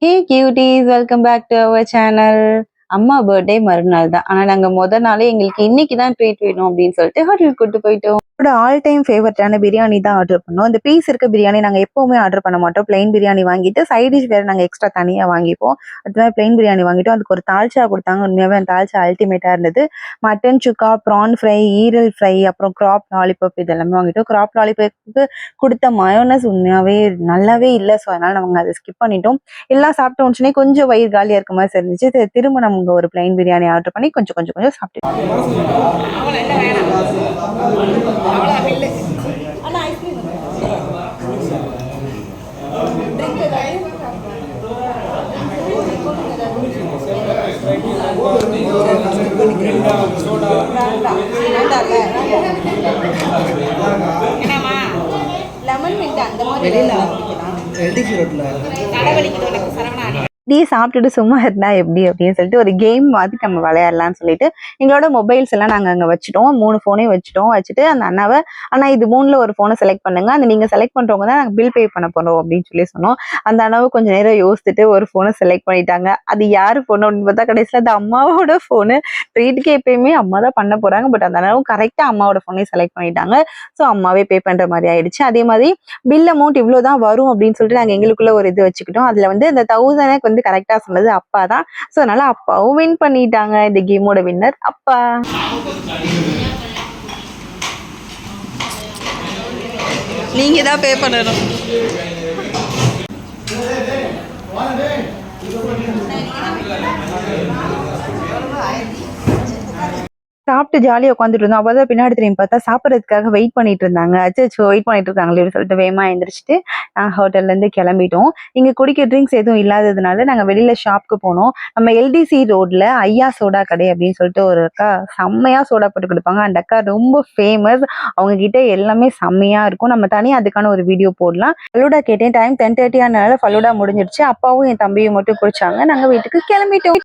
Hey cuties, welcome back to our channel. அம்மா birthday மறுநாள் தான். ஆனா நாங்க மொத நாளே எங்களுக்கு இன்னைக்கு தான் ட்ரீட் வேணும் அப்படின்னு சொல்லிட்டு ஹோட்டலுக்கு கூட்டு போயிட்டோம். என்னோட ஆல் டைம் ஃபேவரட்டான பிரியாணி தான் ஆர்டர் பண்ணோம். இந்த பீஸ் இருக்க பிரியாணி நாங்க எப்பவுமே ஆர்டர் பண்ண மாட்டோம். பிளைன் பிரியாணி வாங்கிட்டு சைட் டிஷ் வேற நாங்க எக்ஸ்ட்ரா தனியா வாங்கிப்போம். அதுமாதிரி பிளைன் பிரியாணி வாங்கிட்டோம். அதுக்கு ஒரு தால்ச்சா கொடுத்தாங்க. உண்மையாவே அந்த தால்ச்சா அல்டிமேட்டா இருந்தது. மட்டன் சுக்கா, ப்ரான் ஃப்ரை, ஈரல் ஃப்ரை, அப்புறம் கிராப் லாலிபப் இது எல்லாமே வாங்கிட்டோம். கிராப் லாலிபப்புக்கு கொடுத்த மயோனஸ் உண்மையாவே நல்லாவே இல்லை. ஸோ அதனால நாங்கள் அதை ஸ்கிப் பண்ணிட்டோம். எல்லாம் சாப்பிட்ட உடனே கொஞ்சம் வயிறு காலியா இருக்க மாதிரி இருந்துச்சு. திரும்ப நம்ம ஒரு பிளைன் பிரியாணி ஆர்டர் பண்ணி கொஞ்சம் கொஞ்சம் கொஞ்சம் சாப்பிட்டு லெமன் மின்ட் அந்த மாதிரி டீ சாப்பிட்டுட்டு சும்மா இருந்தா எப்படி அப்படின்னு சொல்லிட்டு ஒரு கேம் மாதிரி நம்ம விளையாடலாம்னு சொல்லிட்டு எங்களோட மொபைல்ஸ் எல்லாம் நாங்கள் அங்கே வச்சுட்டோம். 3 ஃபோனையும் வச்சுட்டு அந்த அண்ணாவை, அண்ணா இது 3ல் ஒரு ஃபோனை செலக்ட் பண்ணுங்க, அந்த நீங்கள் செலக்ட் பண்ணுறவங்க தான் நாங்கள் பில் பே பண்ண போகிறோம் அப்படின்னு சொல்லி சொன்னோம். அந்த அண்ணாவை கொஞ்சம் நேரம் யோசிச்சுட்டு ஒரு ஃபோனை செலக்ட் பண்ணிட்டாங்க. அது யார் ஃபோனு அப்படின்னு பார்த்தா கடைசியில் அது அம்மாவோட ஃபோனு. ட்ரீட்டுக்கு எப்பயுமே அம்மா தான் பண்ண போகிறாங்க. பட் அந்த அண்ணாவும் கரெக்டாக அம்மாவோட ஃபோனையும் செலக்ட் பண்ணிட்டாங்க. ஸோ அம்மாவே பே பண்ணுற மாதிரி ஆயிடுச்சு. அதே மாதிரி பில் அமௌண்ட் இவ்வளோ தான் வரும் அப்படின்னு சொல்லிட்டு நாங்கள் எங்களுக்குள்ள ஒரு இது வச்சுக்கிட்டோம். அதில் வந்து இந்த 1000 கரெக்டா சொன்னது அப்பா தான். சோ அதனால அப்பாவும் வின் பண்ணிட்டாங்க. இந்த கேமோட வின்னர் அப்பா. நீங்க தான் பே பண்ணணும். சாப்பிட்டு ஜாலியாக உட்காந்துட்டு இருந்தோம். அப்போதான் பின்னாடி திரும்பி பார்த்தா சாப்பிட்றதுக்காக வெயிட் பண்ணிட்டு இருந்தாங்க. அச்சோ வெயிட் பண்ணிட்டு இருக்காங்களே அப்படின்னு சொல்லிட்டு வேகமா எழுந்திரிச்சிட்டு ஹோட்டல்லேருந்து கிளம்பிட்டோம். இங்கே குடிக்க ட்ரிங்க்ஸ் எதுவும் இல்லாததுனால நாங்கள் வெளியில ஷாப்புக்கு போனோம். நம்ம எல்டிசி ரோட்ல ஐயா சோடா கடை அப்படின்னு சொல்லிட்டு ஒரு அக்கா செம்மையா சோடா போட்டு கொடுப்பாங்க. அந்த அக்கா ரொம்ப ஃபேமஸ். அவங்க கிட்ட எல்லாமே செம்மையா இருக்கும். நம்ம தனியாக அதுக்கான ஒரு வீடியோ போடலாம். ஃபலூடா கேட்டேன். டைம் 10:30 ஆனால ஃபலூடா முடிஞ்சிருச்சு. அப்பாவும் என் தம்பியும் மட்டும் குடிச்சாங்க. நாங்கள் வீட்டுக்கு கிளம்பிட்டோம்.